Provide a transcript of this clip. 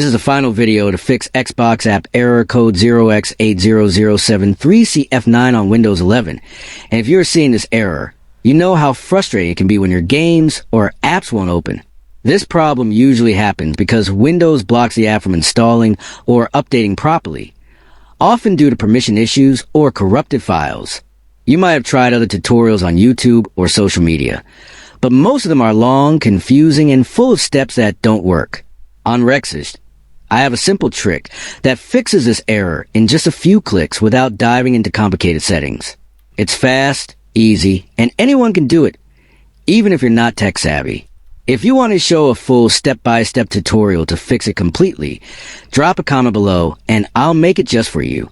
This is the final video to fix Xbox app error code 0x80073cf9 on Windows 11. And if you're seeing this error, you know how frustrating it can be when your games or apps won't open. This problem usually happens because Windows blocks the app from installing or updating properly, often due to permission issues or corrupted files. You might have tried other tutorials on YouTube or social media, but most of them are long, confusing, and full of steps that don't work. On Rexist, I have a simple trick that fixes this error in just a few clicks without diving into complicated settings. It's fast, easy, and anyone can do it, even if you're not tech savvy. If you want to show a full step-by-step tutorial to fix it completely, drop a comment below and I'll make it just for you.